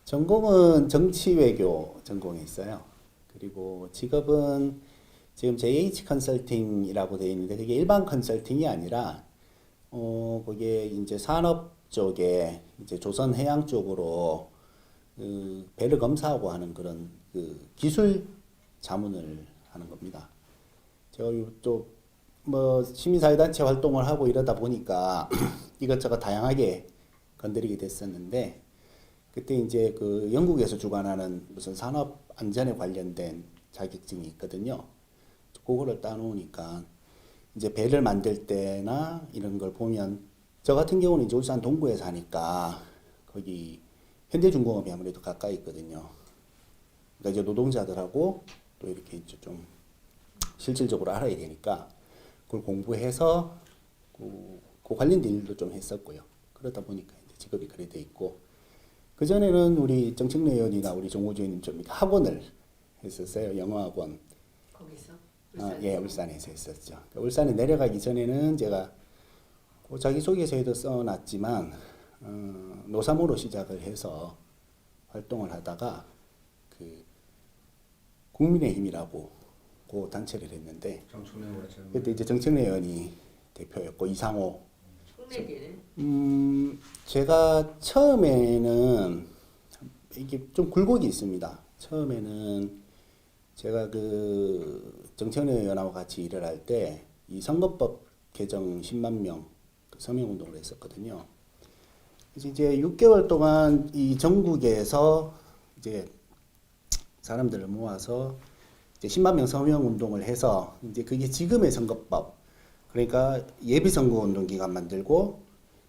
전공은 정치외교 전공했어요. 그리고 직업은 지금 JH 컨설팅이라고 되어 있는데 그게 일반 컨설팅이 아니라 그게 이제 산업 쪽에 이제 조선 해양 쪽으로 그 배를 검사하고 하는 그런 그 기술 자문을 하는 겁니다. 제가 또뭐 시민사회단체 활동을 하고 이러다 보니까 이것저것 다양하게 건드리게 됐었는데 그때 이제 그 영국에서 주관하는 무슨 산업 안전에 관련된 자격증이 있거든요. 그거를 따놓으니까 이제 배를 만들 때나 이런 걸 보면 저 같은 경우는 이제 울산 동구에 사니까 거기 현대중공업이 아무래도 가까이 있거든요. 그러니까 이제 노동자들하고 또 이렇게 이제 좀 실질적으로 알아야 되니까 그걸 공부해서 그 관련된 일도 좀 했었고요. 그러다 보니까 이제 직업이 그래 돼 있고 그전에는 우리 정책래 의원이나 우리 정호주 의원님 좀 학원을 했었어요. 영어학원. 거기서? 예, 울산에서 했었죠. 그러니까 울산에 내려가기 전에는 제가 그 자기소개서에도 써놨지만 노사모로 시작을 해서 활동을 하다가 그 국민의힘이라고 그 단체를 했는데 그때 이제 정책래 의원이 대표였고 이상호 제가 처음에는 이게 좀 굴곡이 있습니다. 처음에는 제가 그 정청래 의원하고 같이 일을 할 때 이 선거법 개정 10만 명 서명 운동을 했었거든요. 그래서 이제 6개월 동안 이 전국에서 이제 사람들을 모아서 이제 10만 명 서명 운동을 해서 이제 그게 지금의 선거법 그러니까 예비 선거 운동 기간 만들고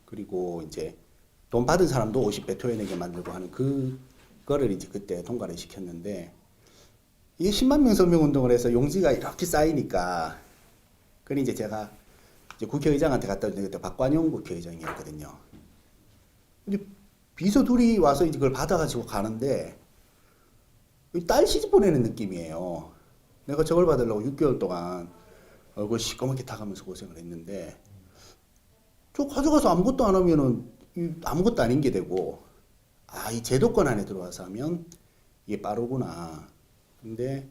그리고 이제 돈 받은 사람도 50배 토해내게 만들고 하는 그거를 이제 그때 통과를 시켰는데 이게 10만 명 서명 운동을 해서 용지가 이렇게 쌓이니까 그니 이제 제가 이제 국회의장한테 갔다 왔는데 그때 박관용 국회의장이었거든요. 근데 비서 둘이 와서 이제 그걸 받아가지고 가는데 딸 시집 보내는 느낌이에요. 내가 저걸 받으려고 6개월 동안 얼굴 시꺼멓게 타가면서 고생을 했는데 저 가져가서 아무것도 안 하면은 아무것도 아닌 게 되고 이 제도권 안에 들어와서 하면 이게 빠르구나. 근데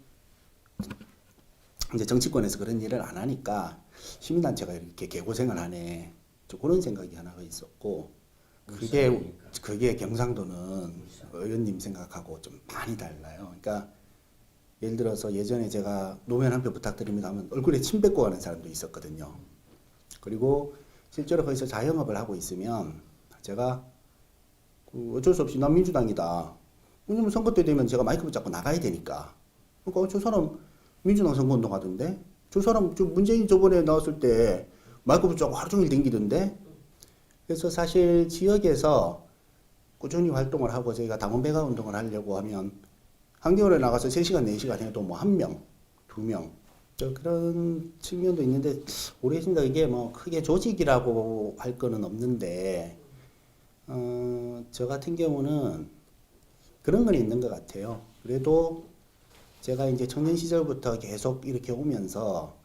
이제 정치권에서 그런 일을 안 하니까 시민단체가 이렇게 개고생을 하네. 그런 생각이 하나가 있었고 그게 경상도는 의원님 생각하고 좀 많이 달라요. 그러니까 예를 들어서 예전에 제가 노무현 한 표 부탁드립니다 하면 얼굴에 침 뱉고 가는 사람도 있었거든요. 그리고 실제로 거기서 자영업을 하고 있으면 제가 어쩔 수 없이 난 민주당이다. 왜냐면 선거 때 되면 제가 마이크 붙잡고 나가야 되니까. 그러니까 저 사람 민주당 선거운동 하던데? 저 사람 문재인 저번에 나왔을 때 마이크 붙잡고 하루 종일 댕기던데? 그래서 사실 지역에서 꾸준히 활동을 하고 저희가 당원 배가 운동을 하려고 하면 한겨울에 나가서 3시간, 4시간 해도 뭐 1명, 2명 그런 측면도 있는데 모르겠습니다. 이게 뭐 크게 조직이라고 할 거는 없는데 저 같은 경우는 그런 건 있는 것 같아요. 그래도 제가 이제 청년 시절부터 계속 이렇게 오면서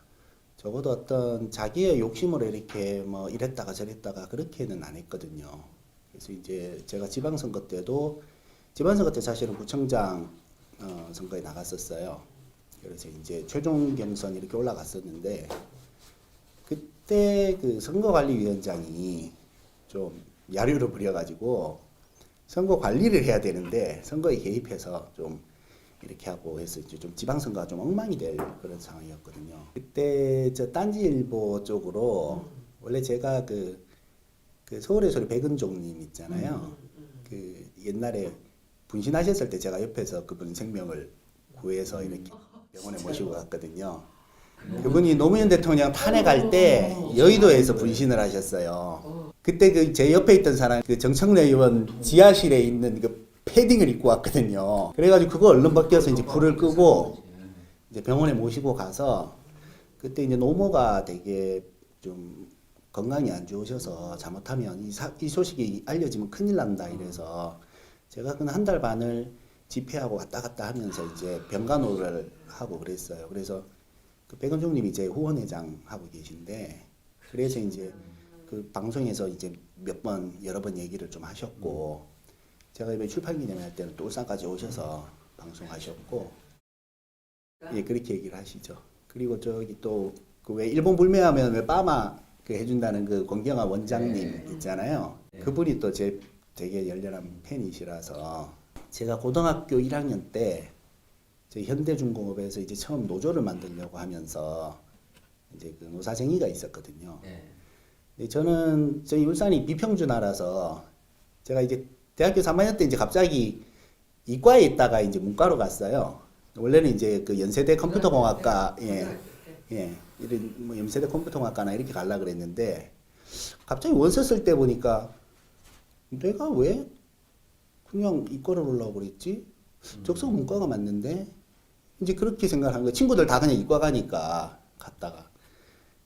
적어도 어떤 자기의 욕심으로 이렇게 뭐 이랬다가 저랬다가 그렇게는 안 했거든요. 그래서 이제 제가 지방선거 때도 지방선거 때 사실은 구청장 선거에 나갔었어요. 그래서 이제 최종 경선 이렇게 올라갔었는데 그때 그 선거관리위원장이 좀 야유를 부려가지고 선거 관리를 해야 되는데 선거에 개입해서 좀 이렇게 하고 해서 이제 좀 지방선거가 좀 엉망이 될 그런 상황이었거든요. 그때 저 딴지일보 쪽으로 원래 제가 그 서울의 소리 백은종님 있잖아요. 그 옛날에 분신하셨을 때 제가 옆에서 그분 생명을 구해서 이렇게 병원에 모시고 갔거든요. 그분이 노무현 대통령 탄핵할 때 여의도에서 분신을 하셨어요. 그때 그 제 옆에 있던 사람 그 정청래 의원 지하실에 있는 그 패딩을 입고 왔거든요. 그래가지고 그거 얼른 벗겨서 이제 불을 끄고 이제 병원에 모시고 가서 그때 이제 노모가 되게 좀 건강이 안 좋으셔서 잘못하면 이 소식이 알려지면 큰일 난다 이래서 제가 그 한 달 반을 집회하고 왔다 갔다 하면서 이제 병간호를 하고 그랬어요. 그래서 그 백은종님이 제 후원회장 하고 계신데 그래서 이제 그 방송에서 이제 여러 번 얘기를 좀 하셨고 제가 이번에 출판 기념회 할 때는 또 울산까지 오셔서 방송하셨고, 예, 그렇게 얘기를 하시죠. 그리고 저기 또 그 왜 일본 불매하면 왜 빠마 그 해준다는 그 권경화 원장님 있잖아요. 그분이 또 제 되게 열렬한 팬이시라서 제가 고등학교 1학년 때 저희 현대중공업에서 이제 처음 노조를 만들려고 하면서 이제 그 노사쟁의가 있었거든요. 근데 저는 저희 울산이 비평준화라서 제가 이제 대학교 3학년 때 이제 갑자기 이과에 있다가 이제 문과로 갔어요. 원래는 이제 그 연세대 컴퓨터공학과, 이런 뭐 연세대 컴퓨터공학과나 이렇게 가려고 그랬는데 갑자기 원서 쓸 때 보니까 내가 왜 그냥 이과를 오려고 그랬지? 적성 문과가 맞는데 이제 그렇게 생각한 거예요. 친구들 다 그냥 이과 가니까 갔다가.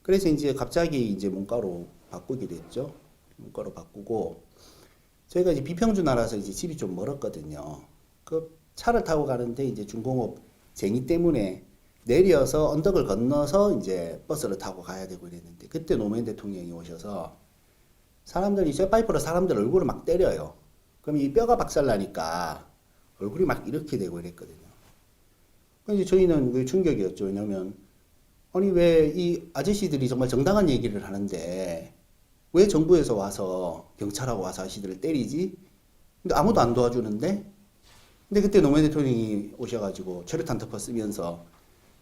그래서 이제 갑자기 이제 문과로 바꾸게 됐죠. 문과로 바꾸고 저희가 이제 비평준화라서 이제 집이 좀 멀었거든요. 그 차를 타고 가는데 이제 중공업 쟁의 때문에 내려서 언덕을 건너서 이제 버스를 타고 가야 되고 이랬는데 그때 노무현 대통령이 오셔서 사람들이 쇠파이프로 사람들 얼굴을 막 때려요. 그럼 이 뼈가 박살나니까 얼굴이 막 이렇게 되고 이랬거든요. 그래서 저희는 그 충격이었죠. 왜냐면 아니 왜 이 아저씨들이 정말 정당한 얘기를 하는데 왜 정부에서 와서 경찰하고 와서 아저씨들을 때리지? 근데 아무도 안 도와주는데? 근데 그때 노무현 대통령이 오셔가지고 최루탄 덮어 쓰면서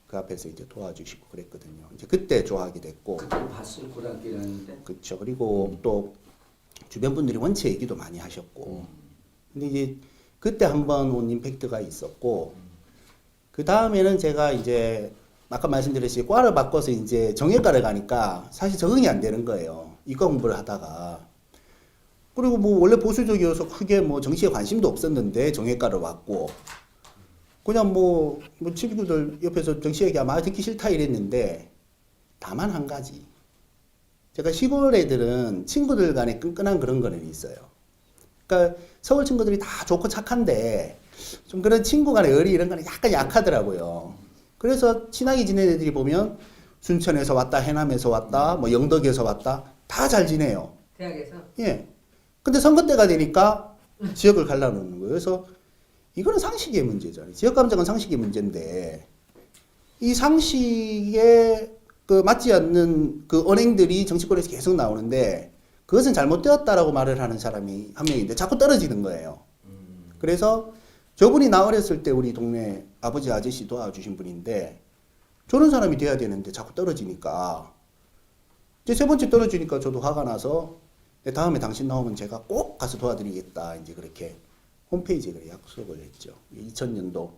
그 앞에서 이제 도와주시고 그랬거든요. 이제 그때 좋아하게 됐고. 그때 봤을 고등학교 1학년 그렇죠. 그리고 또 주변 분들이 원체 얘기도 많이 하셨고. 근데 이제 그때 한번 온 임팩트가 있었고. 그 다음에는 제가 이제 아까 말씀드렸듯이 과를 바꿔서 이제 정형외과를 가니까 사실 적응이 안 되는 거예요. 이과 공부를 하다가. 그리고 뭐 원래 보수적이어서 크게 뭐 정치에 관심도 없었는데 정형외과를 왔고 그냥 뭐 친구들 옆에서 정치 얘기하면 아 듣기 싫다 이랬는데 다만 한 가지 제가 시골 애들은 친구들 간에 끈끈한 그런 거는 있어요. 그러니까 서울 친구들이 다 좋고 착한데 좀 그런 친구 간의 의리 이런 거는 약간 약하더라고요. 그래서 친하게 지내는 애들이 보면 순천에서 왔다, 해남에서 왔다, 뭐 영덕에서 왔다 다 잘 지내요. 대학에서? 예. 근데 선거 때가 되니까 지역을 갈라놓는 거예요. 그래서 이거는 상식의 문제잖아요. 지역 감정은 상식의 문제인데 이 상식에 그 맞지 않는 그 언행들이 정치권에서 계속 나오는데 그것은 잘못되었다라고 말을 하는 사람이 한 명인데 자꾸 떨어지는 거예요. 그래서 저분이 나 어렸을 때 우리 동네 아버지 아저씨 도와주신 분인데 저런 사람이 돼야 되는데 자꾸 떨어지니까 이제 세 번째 떨어지니까 저도 화가 나서 다음에 당신 나오면 제가 꼭 가서 도와드리겠다. 이제 그렇게 홈페이지에 그래 약속을 했죠. 2000년도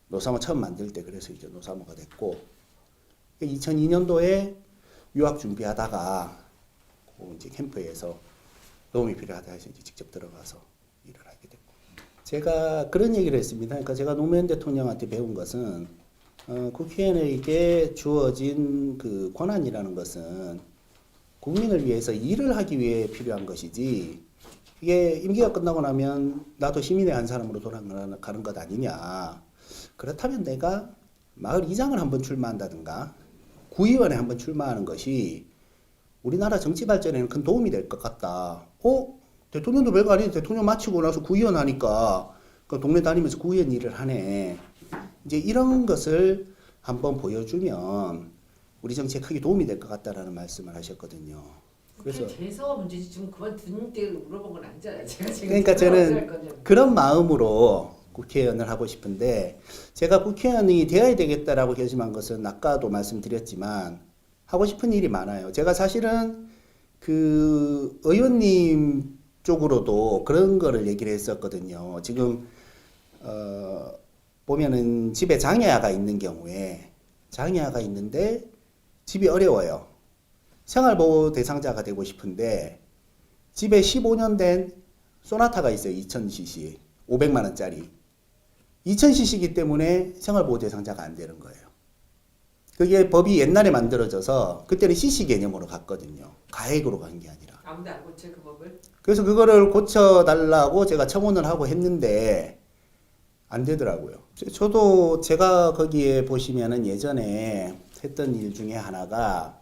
노사모 처음 만들 때 그래서 이제 노사모가 됐고 2002년도에 유학 준비하다가 그 이제 캠프에서 도움이 필요하다 해서 이제 직접 들어가서 일을 하게 됐고 제가 그런 얘기를 했습니다. 그러니까 제가 노무현 대통령한테 배운 것은 국회의원에게 주어진 그 권한이라는 것은 국민을 위해서 일을 하기 위해 필요한 것이지 이게 임기가 끝나고 나면 나도 시민의 한 사람으로 돌아가는 것 아니냐. 그렇다면 내가 마을 이장을 한번 출마한다든가 구의원에 한번 출마하는 것이 우리나라 정치 발전에는 큰 도움이 될 것 같다. 대통령도 별거 아닌데 대통령 마치고 나서 구의원 하니까 그 동네 다니면서 구의원 일을 하네. 이제 이런 것을 한번 보여주면 우리 정치에 크게 도움이 될 것 같다라는 말씀을 하셨거든요. 그래서 대서가 문제지 지금 그만둔 때 물어본 건 아니잖아요. 제가 지금 그러니까 저는 그런 마음으로 국회의원을 하고 싶은데 제가 국회의원이 되어야 되겠다라고 결심한 것은 아까도 말씀드렸지만 하고 싶은 일이 많아요. 제가 사실은 그 의원님 쪽으로도 그런 거를 얘기를 했었거든요. 지금 보면은 집에 장애아가 있는 경우에 장애아가 있는데 집이 어려워요. 생활보호 대상자가 되고 싶은데 집에 15년 된 소나타가 있어요. 2000cc 500만 원짜리 2000cc이기 때문에 생활보호 대상자가 안 되는 거예요. 그게 법이 옛날에 만들어져서 그때는 cc 개념으로 갔거든요. 가액으로 간 게 아니라. 아무도 안 고쳐 그 법을? 그래서 그거를 고쳐달라고 제가 청원을 하고 했는데 안 되더라고요. 저도 제가 거기에 보시면은 예전에 했던 일 중에 하나가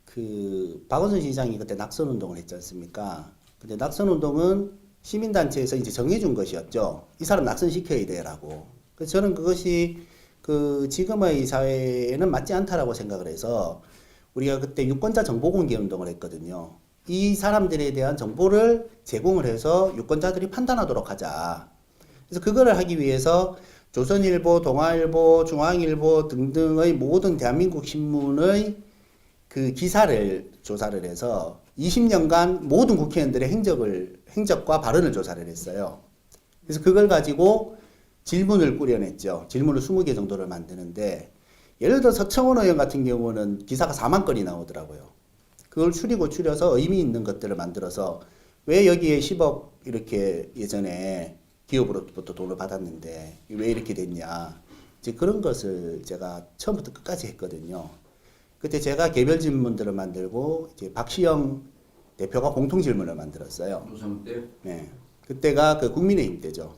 그 박원순 시장이 그때 낙선운동을 했지 않습니까? 근데 낙선운동은 시민단체에서 이제 정해준 것이었죠. 이 사람 낙선시켜야 돼라고. 그래서 저는 그것이 그 지금의 사회에는 맞지 않다라고 생각을 해서 우리가 그때 유권자 정보 공개 운동을 했거든요. 이 사람들에 대한 정보를 제공을 해서 유권자들이 판단하도록 하자. 그래서 그거를 하기 위해서 조선일보, 동아일보, 중앙일보 등등의 모든 대한민국 신문의 그 기사를 조사를 해서 20년간 모든 국회의원들의 행적과 발언을 조사를 했어요. 그래서 그걸 가지고 질문을 꾸려냈죠. 질문을 20개 정도를 만드는데 예를 들어 서청원 의원 같은 경우는 기사가 4만 건이 나오더라고요. 그걸 추려서 의미 있는 것들을 만들어서 왜 여기에 10억 이렇게 예전에 기업으로부터 돈을 받았는데 왜 이렇게 됐냐. 이제 그런 것을 제가 처음부터 끝까지 했거든요. 그때 제가 개별 질문들을 만들고 이제 박시영 대표가 공통 질문을 만들었어요. 노선 때 네. 그때가 그 국민의힘 때죠.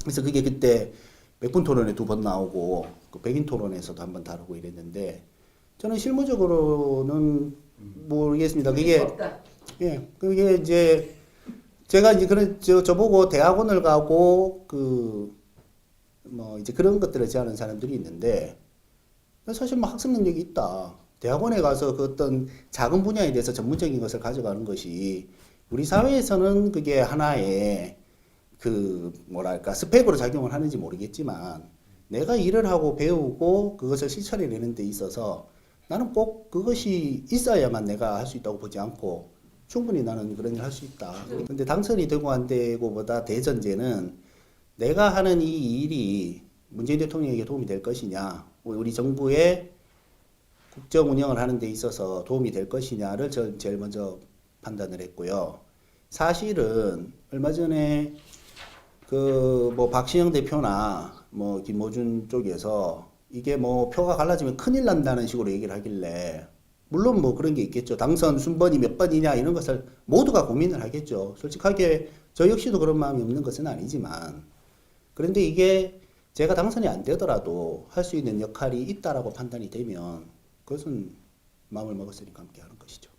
그래서 그게 그때 백분 토론에 2번 나오고 그 백인 토론에서도 한번 다루고 이랬는데 저는 실무적으로는 모르겠습니다. 그게 없다. 예, 그게 이제 제가 이제 그런 저보고 대학원을 가고 그 뭐 이제 그런 것들을 제하는 사람들이 있는데 사실 뭐 학습 능력이 있다. 대학원에 가서 그 어떤 작은 분야에 대해서 전문적인 것을 가져가는 것이 우리 사회에서는 그게 하나의 그 뭐랄까 스펙으로 작용을 하는지 모르겠지만 내가 일을 하고 배우고 그것을 실천해내는 데 있어서 나는 꼭 그것이 있어야만 내가 할 수 있다고 보지 않고 충분히 나는 그런 일 할 수 있다. 근데 당선이 되고 안 되고보다 대전제는 내가 하는 이 일이 문재인 대통령에게 도움이 될 것이냐, 우리 정부의 국정 운영을 하는 데 있어서 도움이 될 것이냐를 제일 먼저 판단을 했고요. 사실은 얼마 전에 그 뭐 박시영 대표나 뭐 김어준 쪽에서 이게 뭐 표가 갈라지면 큰일 난다는 식으로 얘기를 하길래 물론 뭐 그런 게 있겠죠. 당선 순번이 몇 번이냐 이런 것을 모두가 고민을 하겠죠. 솔직하게 저 역시도 그런 마음이 없는 것은 아니지만 그런데 이게 제가 당선이 안 되더라도 할 수 있는 역할이 있다라고 판단이 되면 그것은 마음을 먹었으니까 함께 하는 것이죠.